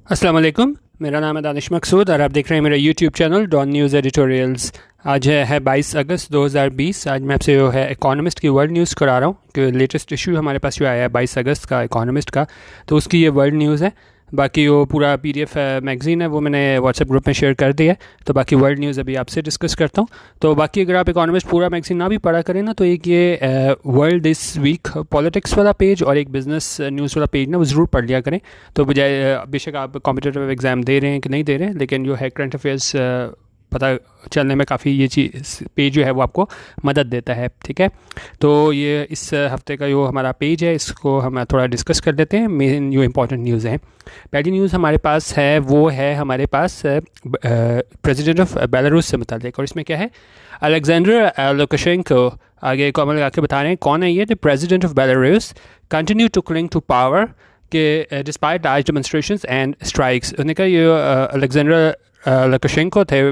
अस्सलाम वालेकुम। मेरा नाम है दानिश मकसूद और आप देख रहे हैं मेरा YouTube channel Dawn News editorials. आज है 22 अगस्त 2020। आज मैं आपसे जो है इकोनॉमिस्ट की वर्ल्ड न्यूज़ करा रहा हूँ कि लेटेस्ट इशू हमारे पास जो आया है 22 अगस्त का इकोनॉमिस्ट का, तो उसकी ये वर्ल्ड न्यूज़ है। बाकी वो पूरा PDF मैगज़ीन है वो मैंने व्हाट्सएप ग्रुप में शेयर कर दिया है, तो बाकी वर्ल्ड न्यूज़ अभी आपसे डिस्कस करता हूँ। तो बाकी अगर आप इकोनॉमिस्ट पूरा मैगज़ीन ना भी पढ़ा करें ना, तो एक ये वर्ल्ड दिस वीक पॉलिटिक्स वाला पेज और एक बिज़नेस न्यूज़ वाला पेज ना वो ज़रूर पढ़ लिया करें। तो बजाय बेशक आप कॉम्पिटिटिव एग्ज़ाम दे रहे हैं कि नहीं दे रहे हैं, लेकिन जो है करंट अफेयर्स पता चलने में काफ़ी ये चीज़ पेज जो है वो आपको मदद देता है। ठीक है, तो ये इस हफ्ते का जो हमारा पेज है इसको हम थोड़ा डिस्कस कर लेते हैं। मेन जो इम्पोर्टेंट न्यूज़ हैं, पहली न्यूज़ हमारे पास है वो है हमारे पास प्रेसिडेंट ऑफ बेलारूस से मुताल्लिक, और इसमें क्या है, अलेक्जेंडर लुकाशेंको आगे कॉमन लगा के बता रहे हैं कौन है ये। The president of Belarus continue to cling to power के despite large demonstrations and strikes. उन्होंने कहा ये अलेक्जेंडर लुकाशेंको थे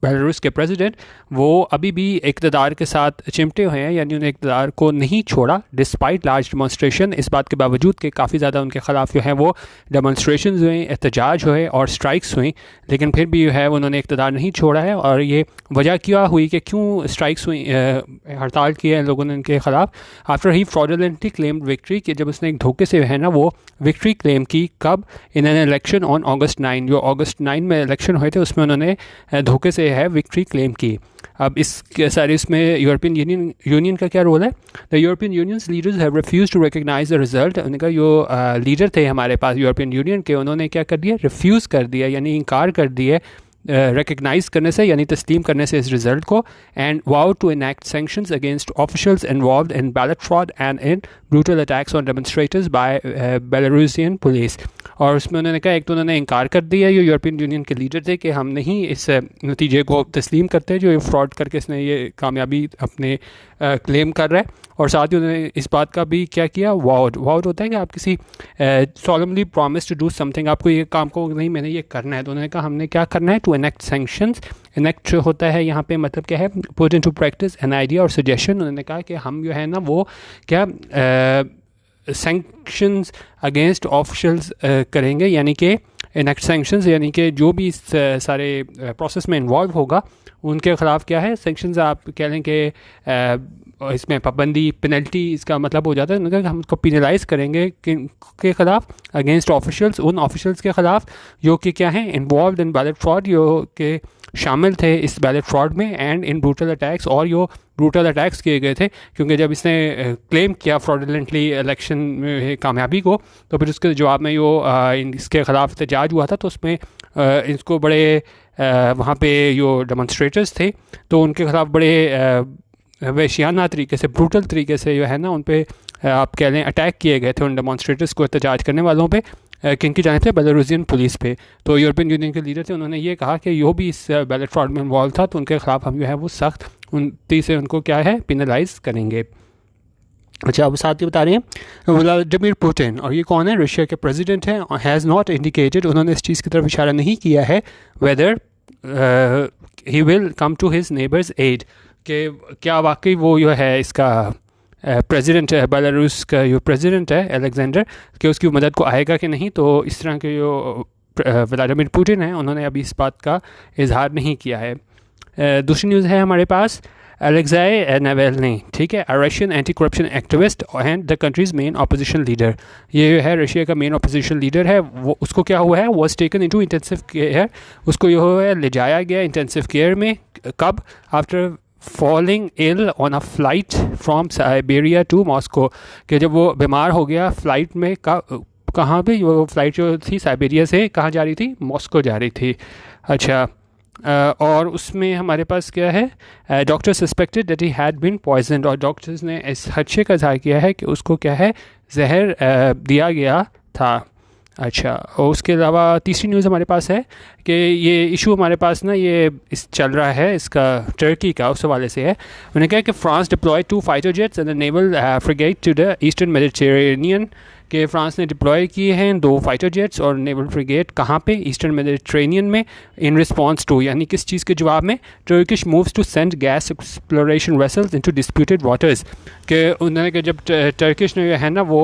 बेलारूस के प्रेसिडेंट, वो अभी भी इक़्तिदार के साथ चिमटे हुए हैं, यानी उन्हें इक़्तिदार को नहीं छोड़ा डिस्पाइट लार्ज डेमोन्स्ट्रेशन। इस बात के बावजूद कि काफ़ी ज़्यादा उनके ख़िलाफ़ जो है वो डेमोन्स्ट्रेशन हुए, एहतजाज हुए और स्ट्राइक्स हुई, लेकिन फिर भी जो है उन्होंने इक़्तिदार नहीं छोड़ा है। और ये वजह क्या हुई कि क्यों स्ट्राइक्स हुई, हड़ताल की है लोगों ने उनके ख़िलाफ़। After he fraudulently claimed victory, कि जब उसने एक धोखे से है ना वो विक्ट्री क्लेम की, कब, in an election on August 9, जो August 9 में इलेक्शन हुए थे उसमें उन्होंने धोखे से है विक्ट्री क्लेम की। अब इस सारे इसमें यूरोपियन यूनियन का क्या रोल है। The European Union's leaders have refuse to recognise the result. उनका जो लीडर थे हमारे पास यूरोपियन यूनियन के, उन्होंने क्या कर दिया, रिफ्यूज़ कर दिया, यानी इनकार कर दिया रिकग्नाइज करने से, यानी तस्लीम करने से इस रिज़ल्ट को। And vow to enact sanctions against officials involved in ballot fraud and in brutal attacks on demonstrators by Belarusian police. और उसमें उन्होंने कहा, एक तो उन्होंने इनकार कर दिया ये यूरोपियन यूनियन के लीडर थे कि हम नहीं इस नतीजे को तस्लीम करते जो ये फ्रॉड करके इसने ये कामयाबी अपने क्लेम कर रहा है। और साथ ही उन्होंने इस बात का भी क्या किया, वाउड होता है कि आप किसी solemnly promise to do something, आपको ये काम को नहीं मैंने ये करना है, तो उन्होंने कहा हमने क्या करना है, टू एनेक्ट सैंक्शंस। एनेक्ट होता है यहाँ पे मतलब क्या है, put into practice an idea और सजेशन। उन्होंने कहा कि हम जो है ना वो क्या सैंक्शंस अगेंस्ट ऑफिशल्स करेंगे, यानी कि इनेक्ट सैंक्शंस, यानी कि जो भी इस सारे प्रोसेस में इन्वॉल्व होगा उनके ख़िलाफ़ क्या है सैंक्शंस, आप कह लें कि इसमें पाबंदी, पेनल्टी, इसका मतलब हो जाता है उनका हम उसको पिनलाइज़ करेंगे के ख़िलाफ़, अगेंस्ट ऑफिशल्स, उन ऑफिशल्स के ख़िलाफ़ जो कि क्या हैं, इन्वॉल्व इन बैलेट फ्रॉड, जो कि शामिल थे इस बैलेट फ्रॉड में, एंड इन ब्रूटल अटैक्स, और जो ब्रूटल अटैक्स किए गए थे, क्योंकि जब इसने क्लेम किया फ्रॉडुलेंटली इलेक्शन में कामयाबी को, तो फिर उसके जवाब में जो इसके ख़िलाफ़ एहतजाज हुआ था, तो उसमें इसको बड़े वहाँ पे जो डेमोन्स्ट्रेटर्स थे तो उनके ख़िलाफ़ बड़े वहशियाना तरीके से, ब्रूटल तरीके से जो है ना उन पे आप कह लें अटैक किए गए थे, उन डेमोन्स्ट्रेटर्स को एहतजाज करने वालों पे, किनकी जानिब से, बेलारूसियन पुलिस पे। तो यूरोपियन यूनियन के लीडर थे, उन्होंने ये कहा कि जो भी इस बैलेट फ्रॉड में इन्वॉल्व था तो उनके ख़िलाफ़ हम जो है वो सख्त उनती से उनको क्या है पिनलाइज करेंगे। अच्छा, अब साथ ही बता रहे हैं व्लादिमीर पुतिन, और ये कौन है, रशिया के प्रेसिडेंट हैं, हैज़ नॉट इंडिकेटेड, उन्होंने इस चीज़ की तरफ इशारा नहीं किया है, whether he will come to his neighbour's aid, कि क्या वाकई वो जो है इसका प्रेसिडेंट है, बेलारूस का जो प्रेसिडेंट है अलेक्जेंडर, कि उसकी मदद को आएगा कि नहीं। तो इस तरह के जो व्लादिमीर पुतिन हैं उन्होंने अभी इस बात का इजहार नहीं किया है। दूसरी न्यूज़ है हमारे पास, अलेक्साई नावल्नी, ठीक है, Russian anti corruption activist and the countries main opposition leader, ये है रशिया का मेन अपोजिशन लीडर है, वो उसको क्या हुआ है, was taken into intensive care, उसको जो है ले जाया गया इंटेंसिव केयर में, कब, after falling ill on a flight from Siberia to Moscow, कि जब वो बीमार हो गया फ़्लाइट में, कहाँ पे, वो फ़्लाइट जो थी साइबेरिया से कहाँ जा रही थी, मॉस्को जा रही थी। अच्छा, और उसमें हमारे पास क्या है, doctor suspected that he had been poisoned, और डॉक्टर्स ने इस खदशे का इज़हार किया है कि उसको क्या है, जहर दिया गया था। अच्छा, और उसके अलावा तीसरी न्यूज़ हमारे पास है कि ये इशू हमारे पास ना ये इस चल रहा है इसका टर्की का, उस हवाले से है। उन्होंने कहा कि France deploy 2 fighter jets and the naval frigate to the eastern Mediterranean, कि फ्रांस ने डिप्लॉय किए हैं 2 फाइटर जेट्स और नेवल फ्रिगेट, कहाँ पे, ईस्टर्न मेडिटेरेनियन में, इन रिस्पॉन्स टू, यानी किस चीज़ के जवाब में, Turkish moves to send gas exploration vessels into disputed waters, कि उन्होंने कि जब टर्किश ने है ना वो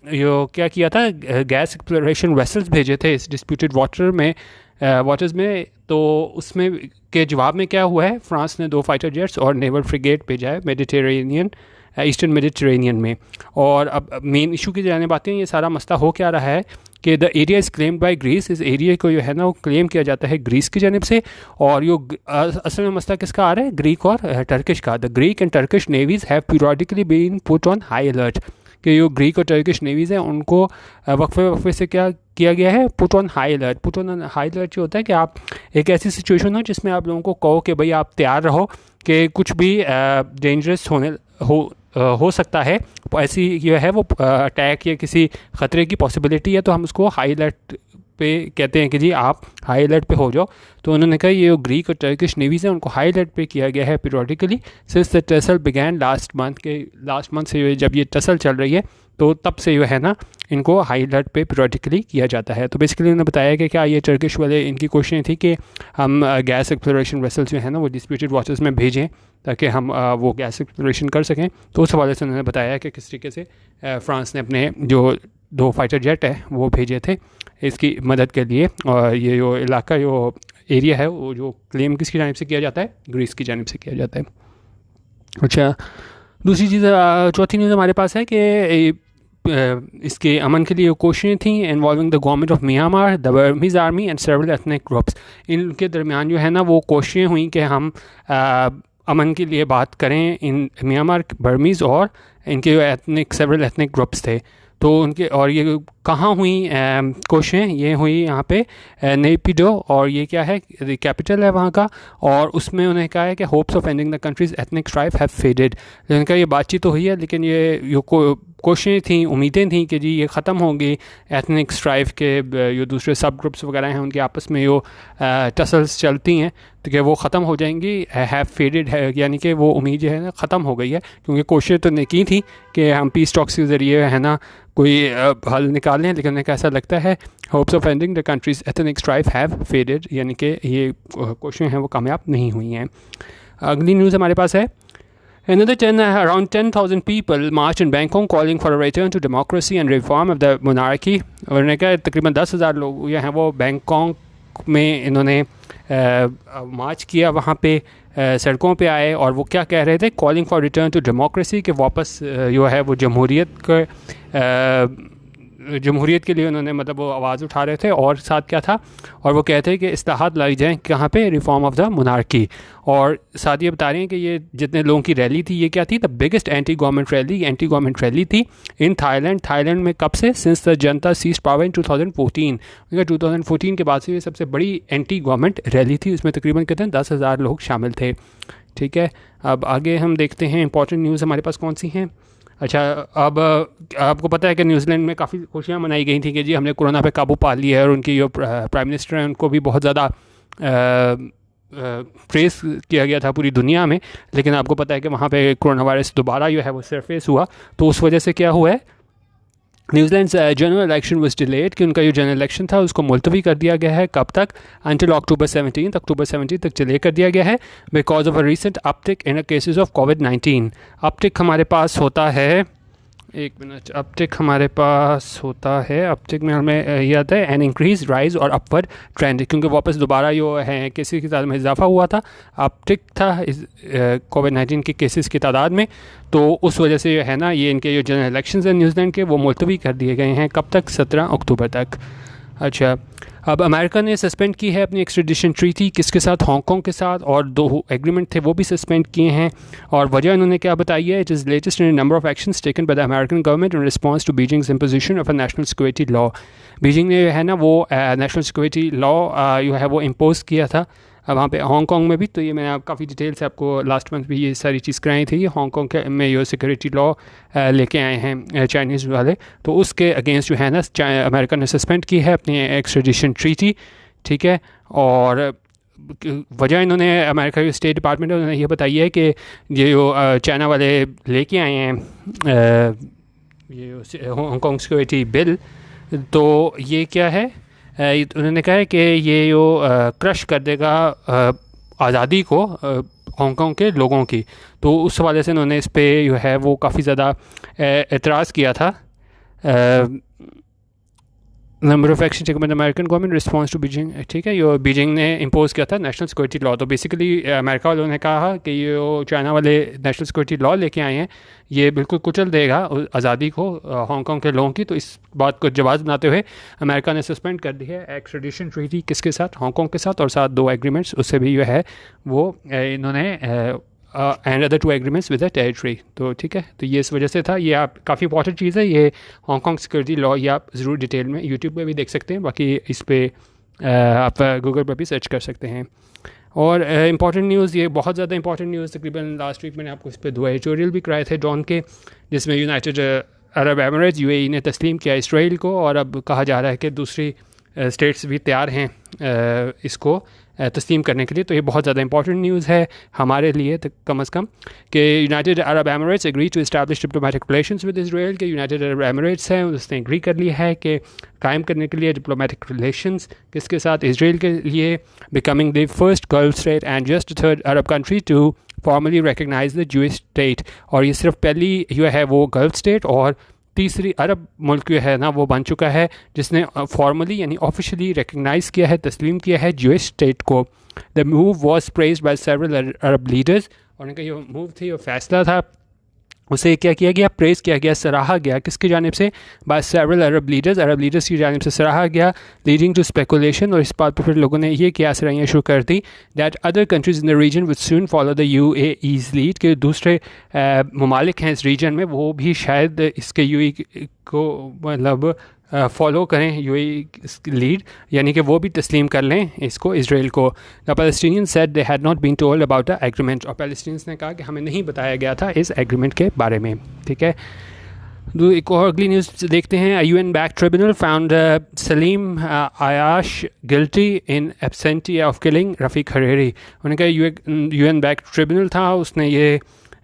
यो क्या किया था, गैस एक्सप्लोरेशन वेसल्स भेजे थे इस डिस्प्यूटेड वाटर्स में। तो उसमें के जवाब में क्या हुआ है, फ्रांस ने 2 फाइटर जेट्स और नेवल फ्रिगेट भेजा है मेडिटेरेनियन, ईस्टर्न मेडिटेरेनियन में। और अब मेन इशू की जाने बातें, ये सारा मसला हो क्या रहा है कि the area is claimed by Greece, इस एरिया को जो है ना वो क्लेम किया जाता है ग्रीस की जानिब से। और यो असल में मसला किसका आ रहा है, ग्रीक और टर्किश का। The Greek and Turkish navies have periodically been put on high alert, कि जो ग्रीक और टर्किश नेवीज़ हैं उनको वक्फे से क्या किया गया है, put on high alert. Put on high alert ये होता है कि आप एक ऐसी सिचुएशन हो जिसमें आप लोगों को कहो कि भाई आप तैयार रहो कि कुछ भी डेंजरस हो सकता है, ऐसी जो है वो अटैक या किसी ख़तरे की पॉसिबिलिटी है, तो हम उसको हाई अलर्ट पे कहते हैं कि जी आप हाई अलर्ट पे हो जाओ। तो उन्होंने कहा ये जो ग्रीक और टर्किश नेवीज़ हैं उनको हाई अलर्ट पे किया गया है periodically since the tussle began last month से जब ये टसल चल रही है तो तब से जो है ना इनको हाई अलर्ट पे पीरियडिकली किया जाता है। तो बेसिकली उन्होंने बताया कि क्या ये टर्किश वाले, इनकी कोशिशें थी कि हम गैस एक्सप्लोरेशन वेसल्स जो है ना वो डिस्प्यूटेड वाटर्स में भेजें ताकि हम वो गैस एक्सप्लोरेशन कर सकें। तो उस हवाले से उन्होंने बताया कि किस तरीके से फ्रांस ने अपने जो 2 फाइटर जेट है वो भेजे थे इसकी मदद के लिए। और ये जो इलाका, जो एरिया है, वो जो क्लेम किसकी जानिब से किया जाता है, ग्रीस की जानिब से किया जाता है। अच्छा, दूसरी चीज़, चौथी न्यूज़ हमारे पास है कि इसके अमन के लिए कोशिशें थी involving the government of Myanmar, the Burmese army and several ethnic groups. इनके दरमियान जो है ना वो कोशिशें हुई कि हम अमन के लिए बात करें इन म्यांमार, बर्मीज़ और इनके जो सेवरल एथनिक ग्रुप्स थे। तो उनके, और ये कहाँ हुई कोशिशें, ये हुई यहाँ पे नेपिडो, और ये क्या है, कैपिटल है वहाँ का। और उसमें उन्होंने कहा है कि hopes of ending the countries ethnic strife have faded. उनका ये बातचीत तो हुई है लेकिन ये कोशिशें थी, उम्मीदें थी कि जी ये ख़त्म होंगी एथनिक स्ट्राइफ के, जो दूसरे सब ग्रुप्स वगैरह हैं उनके आपस में जो टसल्स चलती हैं तो क्या वो ख़त्म हो जाएंगी, हैव फेडेड है, यानी कि वो उम्मीद जो है ना ख़त्म हो गई है। क्योंकि कोशिश तो ने की थी कि हम पीस टॉक्स के ज़रिए है ना कोई हल निकालें, लेकिन उन्हें कैसा लगता है hopes of ending the countries ethnic strife have faded, यानी कि ये कोशिशें हैं वो कामयाब नहीं हुई हैं। अगली न्यूज़ हमारे पास है, around 10,000 people marched in Bangkok calling for a return to democracy and reform of the monarchy। और उन्होंने कहा तकरीबन 10,000 लोग जो हैं वो बैंकॉक में इन्होंने मार्च किया, वहाँ पे सड़कों पे आए और वो क्या कह रहे थे, calling for return to democracy, कि वापस जो है वो जमहूरियत के लिए उन्होंने मतलब वो आवाज़ उठा रहे थे। और साथ क्या था, और वो कहते हैं कि इस्लाहात लाई जाएँ कहाँ पे, रिफॉर्म ऑफ द मोनार्की। और साथ ये बता रहे हैं कि ये जितने लोगों की रैली थी ये क्या थी, the biggest anti government rally थी इन थाईलैंड में कब से, since the Janata seized power in 2014। 2014 के बाद से ये सबसे बड़ी एंटी गवर्नमेंट रैली थी, इसमें तकरीबन कहते हैं 10,000 लोग शामिल थे। ठीक है, अब आगे हम देखते हैं इंपॉर्टेंट न्यूज़ हमारे पास कौन सी हैं। अच्छा, अब आपको पता है कि न्यूजीलैंड में काफ़ी खुशियाँ मनाई गई थी कि जी हमने कोरोना पे काबू पा लिया है, और उनकी जो प्राइम मिनिस्टर हैं उनको भी बहुत ज़्यादा प्रेस किया गया था पूरी दुनिया में। लेकिन आपको पता है कि वहाँ पे कोरोना वायरस दोबारा जो है वो सरफेस हुआ, तो उस वजह से क्या हुआ है, New Zealand general election was delayed, कि उनका जो जनरल इलेक्शन था उसको मुलतवी कर दिया गया है, कब तक, अंटिल अक्टूबर 17 तक डिले कर दिया गया है, because of a recent uptick in cases of covid. Uptick हमारे पास होता है, एक मिनट, अपटिक हमारे पास होता है, अपटिक में हमें ये आता है एन इंक्रीज, राइज और अपवर्ड ट्रेंड, क्योंकि वापस दोबारा जो है केसेस की तादाद में इजाफा हुआ था, अपटिक था इस कोविड-19 के केसेस की तादाद में। तो उस वजह से जो है ना ये इनके जो जनरल इलेक्शंस हैं न्यूजीलैंड के वो मुलतवी कर दिए गए हैं, कब तक, 17 अक्टूबर तक। अच्छा, अब अमेरिका ने सस्पेंड की है अपनी एक्सट्रेडिशन ट्रीटी, किसके साथ, हांगकॉन्ग के साथ, और 2 एग्रीमेंट थे वो भी सस्पेंड किए हैं। और वजह इन्होंने क्या बताई है, it is latest in number of actions taken by the American government in response to Beijing's imposition of a national security law. Beijing ने जो है ना वो नेशनल सिक्योरिटी लॉ जो है वो इम्पोज किया था वहाँ पे हांगकॉन्ग में भी। तो ये मैंने आप काफ़ी डिटेल से आपको लास्ट मंथ भी ये सारी चीज़ कराई थी, ये हांगकॉन्ग के में ये सिक्योरिटी लॉ लेके आए हैं चाइनीज़ वाले, तो उसके अगेंस्ट जो है ना अमेरिका ने सस्पेंड की है अपनी एक्सट्रेडिशन ट्रीटी। ठीक है, और वजह इन्होंने, अमेरिका के स्टेट डिपार्टमेंट है उन्होंने ये बताई है कि ये जो चाइना वाले लेके आए हैं ये हांगकॉन्ग सिक्योरिटी बिल, तो ये क्या है, उन्होंने कहा है कि ये जो क्रश कर देगा आज़ादी को हांगकॉन्ग के लोगों की। तो उस हवाले से उन्होंने इस पर जो है वो काफ़ी ज़्यादा एतराज़ किया था number of action taken by the American government response to Beijing, ठीक है, ये बीजिंग ने इम्पोज किया था नेशनल सिक्योरिटी लॉ। तो बेसिकली अमेरिका वालों ने कहा कि ये चाइना वाले नेशनल सिक्योरिटी लॉ लेके आए हैं, ये बिल्कुल कुचल देगा आज़ादी को हांगकांग के लोगों की। तो इस बात को जवाब बनाते हुए अमेरिका ने सस्पेंड कर दी है एक्सट्रेडिशन ट्रीटी किसके साथ, हांगकांग के साथ, और साथ 2 एग्रीमेंट्स उससे भी जो है वो इन्होंने and other 2 agreements with the territory. तो ठीक है, तो ये इस वजह से था। ये आप काफ़ी इंपॉर्टेंट चीज़ है ये हांगकांग सिक्योरिटी लॉ, ये आप ज़रूर डिटेल में यूट्यूब पे भी देख सकते हैं, बाकी इस पर आप गूगल पर भी सर्च कर सकते हैं। और इम्पॉर्टेंट न्यूज़, ये बहुत ज़्यादा इंपॉर्टेंट न्यूज़, तकरीबन लास्ट वीक मैंने आपको इस पर 2 एडिटोरियल भी कराए थे डॉन के, जिसमें यूनाइटेड अरब एमिरेट्स यूएई ने तस्लीम किया इसराइल को, और अब कहा जा रहा है कि दूसरी स्टेट्स भी तैयार हैं इसको तस्लीम करने के लिए। तो ये बहुत ज़्यादा इंपॉर्टेंट न्यूज़ है हमारे लिए कम अज़ कम, कि United Arab Emirates agree to establish diplomatic relations with Israel, के यूनाइटेड अरब एमिरेट्स हैं उसने एग्री कर लिया है कि कायम करने के लिए डिप्लोमेटिक रिलेशंस किसके साथ, इसराइल के लिए, becoming the first Gulf state and just third Arab country to formally recognise the Jewish state. और ये सिर्फ पहली जो है वो गल्फ स्टेट और तीसरी अरब मुल्क जो है ना वो बन चुका है जिसने फॉर्मली यानी ऑफिशियली रिकगनाइज़ किया है, तस्लीम किया है जूइश स्टेट को। The move was praised by several Arab leaders, और उनका जो मूव थी, वो फैसला था, उसे क्या किया गया, प्रेज़ किया गया, सराहा गया, किसकी जानिब से, बाय सेवरल अरब लीडर्स की जानिब से सराहा गया, लीडिंग टू स्पेकुलेशन। और इस बात पर फिर लोगों ने ये कियास रहियाँ शुरू कर दी that other countries in the region will soon follow the UAE's lead, के दूसरे ममालिक हैं इस रीजन में वो भी शायद इसके यूएई को मतलब फॉलो करें, यूएई लीड, यानी कि वो भी तस्लीम कर लें इसको, इसराइल को। The Palestinians said they had not been told about the agreement, और पैलेस्टीनियंस ने कहा कि हमें नहीं बताया गया था इस एग्रीमेंट के बारे में। ठीक है, तो एक और अगली न्यूज़ देखते हैं। UN back tribunal found Salim Ayyash guilty in absentia of killing Rafik Hariri. उन्होंने कहा यूएन बैक ट्रिब्यूनल था, उसने ये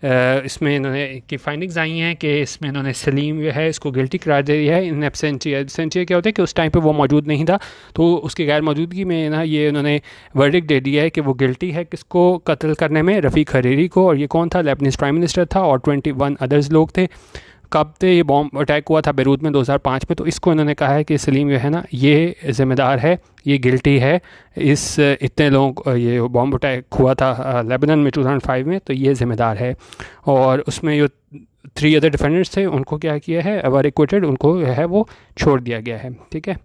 इसमें इन्होंने की फाइंडिंग्स आई हैं कि इसमें इन्होंने सलीम जो है इसको गिल्टी करार दे दिया है इन एब्सेंटिया। एब्सेंटिया क्या होता है कि उस टाइम पे वो मौजूद नहीं था, तो उसकी गैर मौजूदगी में ना ये उन्होंने वर्डिक्ट दे दिया है कि वो गिल्टी है किसको कत्ल करने में, रफ़ीक हरीरी को। और ये कौन था, लेबनीज़ प्राइम मिनिस्टर था, और 21 अदर्स लोग थे। कब थे ये बॉम्ब अटैक हुआ था बेरूत में 2005 में। तो इसको इन्होंने कहा है कि सलीम जो है ना ये ज़िम्मेदार है, ये गिल्टी है, इस इतने लोगों ये बॉम्ब अटैक हुआ था लेबनान में 2005 में, तो ये ज़िम्मेदार है। और उसमें जो 3 अदर डिफेंडेंट्स थे उनको क्या किया है, वर एक्विटेड, उनको है वो छोड़ दिया गया है। ठीक है,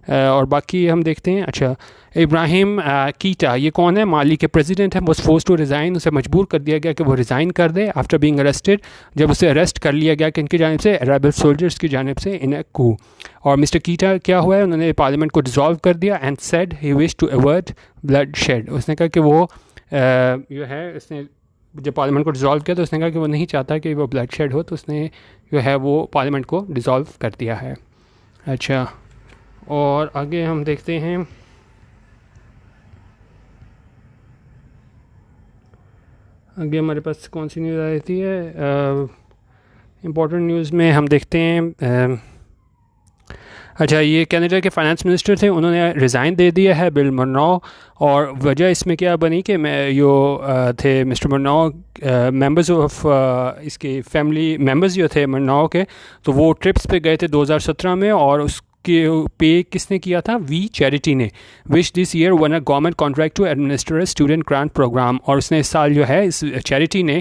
और बाकी हम देखते हैं। अच्छा, इब्राहिम कीटा, ये कौन है, माली के प्रेसिडेंट हैं, वॉज फोर्स टू रिज़ाइन, उसे मजबूर कर दिया गया कि वो रिज़ाइन कर दे आफ्टर बीइंग अरेस्टेड, जब उसे अरेस्ट कर लिया गया किनकी जानिब से, रेबल सोल्जर्स की जानिब से इन ए कू। और मिस्टर कीटा क्या हुआ है, उन्होंने पार्लियामेंट को डिसॉल्व कर दिया and said he wish to avoid bloodshed. उसने कहा कि वो जो है इसने जब पार्लियामेंट को डिसॉल्व किया तो उसने कहा कि वो नहीं चाहता कि वो ब्लड शेड हो, तो उसने जो है वो पार्लियामेंट को डिसॉल्व कर दिया है। अच्छा, और आगे हम देखते हैं। आगे हमारे पास कौन सी न्यूज़ आ रही है, इम्पोर्टेंट न्यूज़ में हम देखते हैं। अच्छा, ये कनाडा के फाइनेंस मिनिस्टर थे, उन्होंने रिज़ाइन दे दिया है, बिल मर्नौ। और वजह इसमें क्या बनी कि मैं जो थे मिस्टर मर्नौ, मेंबर्स ऑफ इसके फैमिली मेंबर्स जो थे मर्नौ के, तो वो ट्रिप्स पे गए थे 2017 में, और उस पे किसने किया था, वी चैरिटी ने, which this year won a government contract to administer student grant programme. और उसने इस साल जो है इस चैरिटी ने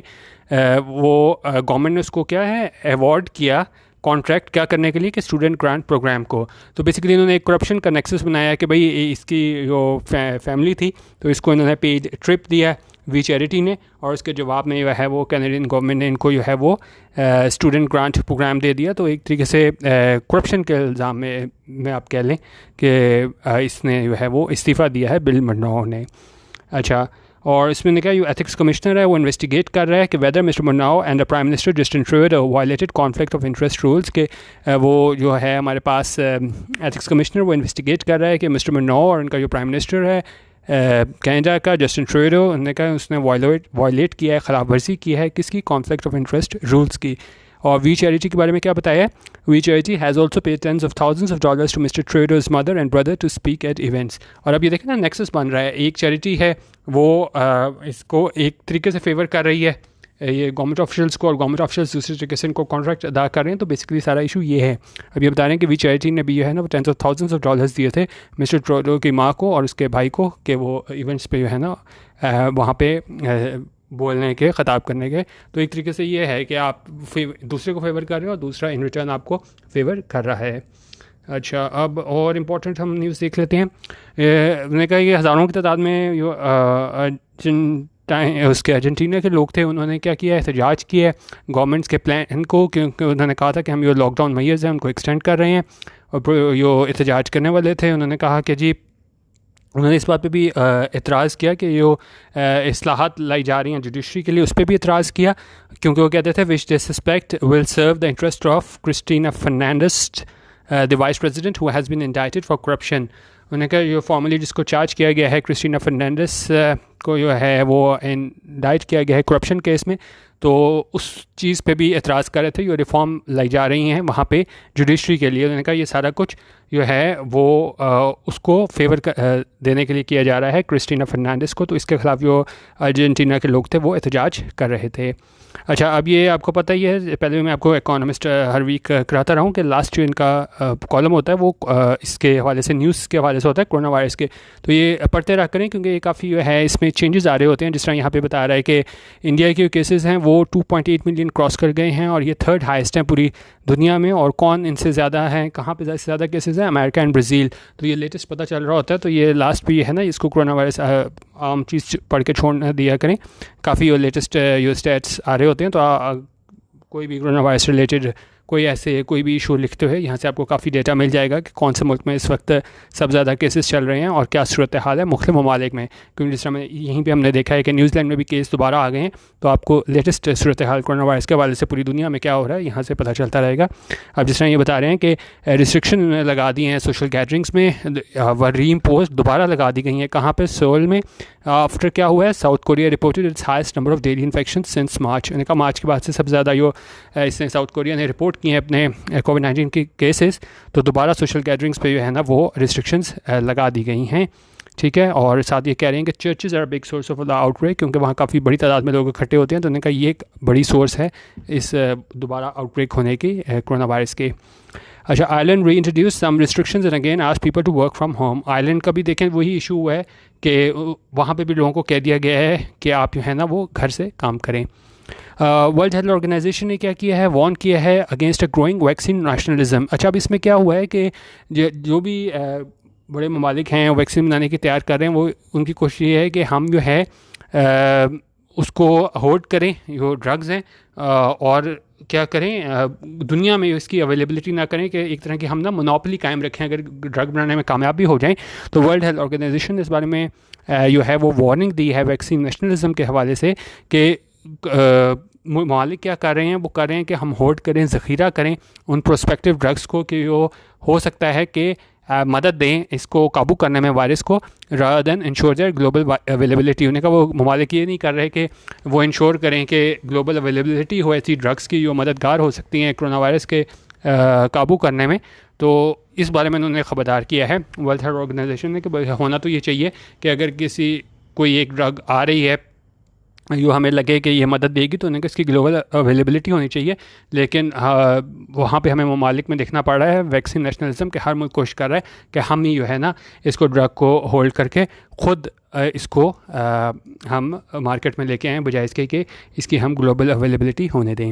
वो गवर्नमेंट ने उसको क्या है अवार्ड किया कॉन्ट्रैक्ट क्या करने के लिए, कि स्टूडेंट ग्रांट प्रोग्राम को। तो बेसिकली इन्होंने एक करप्शन का नेक्सस बनाया कि भाई इसकी जो फैमिली थी तो इसको इन्होंने पेड ट्रिप दिया वी चैरिटी ने, और उसके जवाब में जो है वो कैनेडियन गवर्नमेंट ने इनको जो है वो स्टूडेंट ग्रांट प्रोग्राम दे दिया। तो एक तरीके से करप्शन के इल्ज़ाम में आप कह लें कि इसने जो है वो इस्तीफ़ा दिया है बिल मर्नौ ने। अच्छा, और इसमें क्या, जो एथिक्स कमिश्नर है वो इन्वेस्टिगेट कर रहा है कि whether mister Morneau and the prime minister Justin Trudeau violated conflict of interest rules, के वो जो है हमारे पास एथिक्स कमिश्नर वो इन्वेस्टिगेट कर रहा है कि मिस्टर मर्नौ और उनका जो प्राइम मिनिस्टर है कनाडा का जस्टिन ट्रूडो, उन्होंने कहा उसने वायलेट किया है, ख़िलाफ़ वर्जी की है किसकी, कॉन्फ्लिक्ट ऑफ इंटरेस्ट रूल्स की। और वी चैरिटी के बारे में क्या बताया है, वी charity has also paid tens of thousands of dollars to mister Trudeau's mother and brother to speak at events. और अब ये देखें ना नेक्सस बन रहा है, एक चैरिटी है वो इसको एक तरीके से फेवर कर रही है ये गवर्नमेंट ऑफिशियल्स को, और गवर्नमेंट ऑफिशियल्स दूसरे तरीके से इनको कॉन्ट्रैक्ट अदा कर रहे हैं। तो बेसिकली सारा इशू ये है। अब ये बता रहे हैं कि वी चैरिटी ने भी जो है ना वो tens of thousands of dollars दिए थे मिस्टर ट्रूडो की माँ को और उसके भाई को, कि वो इवेंट्स पे जो है ना वहाँ पे बोलने के, ख़ताब करने के। तो एक तरीके से ये है कि आप दूसरे को फेवर कर रहे हो और दूसरा इन रिटर्न आपको फेवर कर रहा है। अच्छा, अब और इम्पोर्टेंट हम न्यूज़ देख लेते हैं। उन्होंने कहा कि हज़ारों की तादाद में उसके अर्जेंटीना के लोग थे, उन्होंने क्या किया है, एहतजाज किया है गवर्नमेंट्स के प्लान को, क्योंकि उन्होंने कहा था कि हम जो लॉकडाउन मेजर्स हैं उनको एक्सटेंड कर रहे हैं। और जो एहतजाज करने वाले थे उन्होंने कहा कि जी, उन्होंने इस बात पे भी एतराज़ किया कि जो इस्लाहात लाई जा रही हैं जुडिशरी के लिए, उस पर भी एतराज़ किया, क्योंकि वो कहते थे which they suspect will serve the interest of Cristina Fernandez, the vice president who has been indicted for corruption. उन्होंने कहा जो फॉर्मली जिसको चार्ज किया गया है, क्रिस्टीना फर्नांडिस को जो है वो इंडाइट किया गया है करप्शन केस में, तो उस चीज़ पे भी एतराज़ कर रहे थे। जो रिफॉर्म लाई जा रही हैं वहाँ पे जुडिशरी के लिए, उन्होंने कहा ये सारा कुछ जो है वो उसको फेवर देने के लिए किया जा रहा है क्रिस्टीना फर्नांडिस को। तो इसके ख़िलाफ़ जो अर्जेंटीना के लोग थे वो एहतजाज कर रहे थे। अच्छा, अब ये आपको पता ही है, पहले मैं आपको इकोनॉमिस्ट हर वीक कराता रहा हूँ कि लास्ट जो इनका कॉलम होता है वो इसके हवाले से, न्यूज़ के हवाले से होता है, कोरोना वायरस के। तो ये पढ़ते रहा करें, क्योंकि ये काफ़ी जो है इसमें चेंजेस आ रहे होते हैं। जिस तरह यहाँ पे बता रहा है कि इंडिया के केसेस हैं वो 2.8 मिलियन क्रॉस कर गए हैं और ये थर्ड हाईएस्ट हैं पूरी दुनिया में। और कौन इनसे ज़्यादा हैं, कहाँ पे ज़्यादा केसेस हैं, अमेरिका एंड ब्राज़ील। तो ये लेटेस्ट पता चल रहा होता है। तो ये लास्ट भी है ना, इसको कोरोना वायरस आम चीज़ पढ़ के छोड़ दिया करें। काफ़ी ये लेटेस्ट जो स्टैट्स आ रहे होते हैं। तो कोई भी कोरोना वायरस रिलेटेड कोई ऐसे कोई भी इशू लिखते हुए यहाँ से आपको काफ़ी डेटा मिल जाएगा कि कौन से मुल्क में इस वक्त सब ज़्यादा केसेस चल रहे हैं और क्या सूरत हाल है मुख्तलिफ ममालिक में। क्योंकि जिस तरह यहीं पे हमने देखा है कि न्यूजीलैंड में भी केस दोबारा आ गए हैं। तो आपको लेटेस्ट सूरत हाल कोरोना वायरस के हवाले से पूरी दुनिया में क्या हो रहा है यहाँ से पता चलता रहेगा। अब जिस तरह ये बता रहे हैं कि रिस्ट्रिक्शन लगा दी हैं सोशल गैदरिंग्स में, व रीइम्पोज दोबारा लगा दी गई हैं। कहाँ पर? सोल में। आफ्टर क्या हुआ है, south Korea reported it's highest number of daily infection since मार्च। उन्होंने कहा मार्च के बाद से सबसे ज़्यादा जो इसने साउथ कोरिया ने रिपोर्ट किए हैं अपने कोविड-19 के केसेस। तो दोबारा सोशल गैदरिंग्स पे जो है ना वो रिस्ट्रिक्शंस लगा दी गई हैं। ठीक है, और साथ ये कह रहे हैं कि churches are big source of the outbreak, क्योंकि वहाँ काफ़ी बड़ी तादाद में लोग इकट्ठे होते हैं। तो उन्होंने कहा ये एक बड़ी सोर्स है इस दोबारा आउटब्रेक होने की कोरोना वायरस के। अच्छा, Ireland reintroduce some restrictions and again ask people to work from home. Ireland का भी देखें वही इशू हुआ है कि वहाँ पे भी लोगों को कह दिया गया है कि आप जो है ना वो घर से काम करें। वर्ल्ड हेल्थ ऑर्गेनाइजेशन ने क्या किया है, वार्न किया है against a growing vaccine nationalism. अच्छा, अब इसमें क्या हुआ है कि जो भी बड़े ममालिक हैं वैक्सीन बनाने की तैयार कर रहे हैं, वो उनकी कोशिश ये है कि हम जो है उसको होल्ड करें जो ड्रग्स हैं, और क्या करें दुनिया में इसकी अवेलेबिलिटी ना करें, कि एक तरह की हम ना मोनोपोली कायम रखें। अगर ड्रग बनाने में कामयाब भी हो जाएं तो वर्ल्ड हेल्थ ऑर्गेनाइजेशन ने इस बारे में जो है वो वार्निंग दी है वैक्सीन नेशनलिज्म के हवाले से कि ममालिक क्या कर रहे हैं, वो कर रहे हैं कि हम होल्ड करें, ज़ख़ीरा करें उन प्रोस्पेक्टिव ड्रग्स को कि जो हो सकता है कि मदद दें इसको काबू करने में वायरस को, rather than ensure there global availability. उन्हें का वो ममालिक ये नहीं कर रहे कि वो इंश्योर करें कि ग्लोबल अवेलेबिलिटी हो ऐसी ड्रग्स की जो मददगार हो सकती हैं कोरोना वायरस के काबू करने में। तो इस बारे में उन्होंने ख़बरदार किया है वर्ल्ड हेल्थ ऑर्गेनाइजेशन ने कि होना तो ये चाहिए कि अगर कोई एक ड्रग आ रही है जो हमें लगे कि ये मदद देगी तो उन्हें इसकी ग्लोबल अवेलेबिलिटी होनी चाहिए। लेकिन वहाँ पे हमें ममालिक में देखना पड़ रहा है वैक्सीन नेशनलिज्म के हर मुल्क कोशिश कर रहा है कि हम ही जो है ना इसको ड्रग को होल्ड करके ख़ुद इसको हम मार्केट में लेके आएँ, बजाय इसके कि इसकी हम ग्लोबल अवेलेबिलिटी होने दें।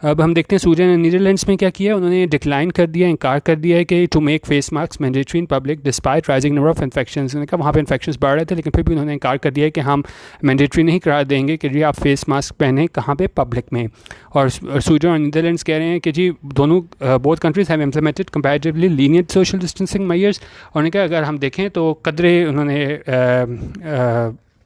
अब हम देखते हैं सूजन ने नीदरलैंड्स में क्या किया। उन्होंने डिक्लाइन कर दिया, इनकार कर दिया है कि to make face mask mandatory in public despite rising number of infections. उन्होंने कहा वहाँ पे इन्फेक्शंस बढ़ रहे थे, लेकिन फिर भी उन्होंने इनकार कर दिया है कि हम मैंडेटरी नहीं करा देंगे कि जी आप फेस मास्क पहने कहाँ पे, पब्लिक में। और सूजन और नीदरलैंड्स कह रहे हैं कि जी दोनों both countries have implemented comparatively lenient social distancing measures. और उन्होंने कहा अगर हम देखें तो कदरे उन्होंने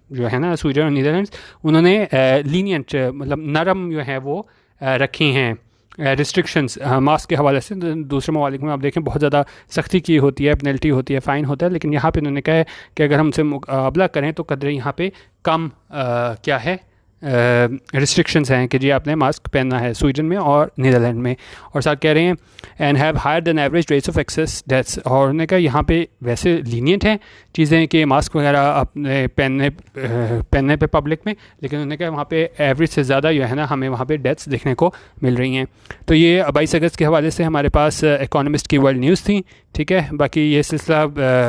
जो है ना सूजन और नीदरलैंड्स उन्होंने लीनियंट मतलब नरम जो है वो रखी हैं रिस्ट्रिक्शंस मास्क के हवाले से। दूसरे ममालिक में आप देखें बहुत ज़्यादा सख्ती की होती है, पेनल्टी होती है, फ़ाइन होता है, लेकिन यहाँ पे उन्होंने कहा है कि अगर हमसे मुकाबला करें तो कदरे यहाँ पे कम क्या है रिस्ट्रिक्शंस हैं कि जी आपने मास्क पहनना है स्वीडन में और नीदरलैंड में। और साथ कह रहे हैं and have higher than average rates of excess deaths, और उन्होंने कहा यहाँ पे वैसे लीनियंट हैं चीज़ें कि मास्क वगैरह अपने पहनने पे पब्लिक में, लेकिन उन्होंने कहा वहाँ पे एवरेज से ज़्यादा जो है ना हमें वहाँ पे डेथ्स देखने को मिल रही हैं। तो ये 22 अगस्त के हवाले से हमारे पास इकोनॉमिस्ट की वर्ल्ड न्यूज़ थी। ठीक है, बाकी ये सिलसिला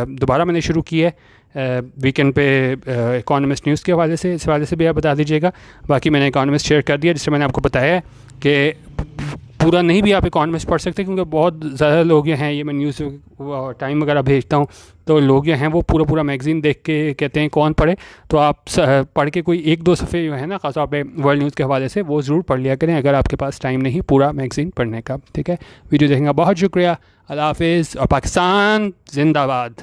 दोबारा मैंने शुरू किया है वीकेंड पे इकोनॉमिस्ट न्यूज़ के हवाले से, इस हवाले से भी आप बता दीजिएगा। बाकी मैंने इकोनॉमिस्ट शेयर कर दिया, जिससे मैंने आपको बताया है कि पूरा नहीं भी आप इकोनॉमिस्ट पढ़ सकते, क्योंकि बहुत ज़्यादा लोग ये हैं, ये मैं न्यूज़ टाइम वगैरह भेजता हूँ तो लोग ये हैं वो पूरा मैगज़ीन देख के कहते हैं कौन पढ़े, तो आप पढ़ के कोई एक दो सफ़े जो है ना ख़ास तौर पे वर्ल्ड न्यूज़ के हवाले से वो ज़रूर पढ़ लिया करें अगर आपके पास टाइम नहीं पूरा मैगज़ीन पढ़ने का। ठीक है, वीडियो देखने का बहुत शुक्रिया, अल्लाह हाफिज़ और पाकिस्तान जिंदाबाद।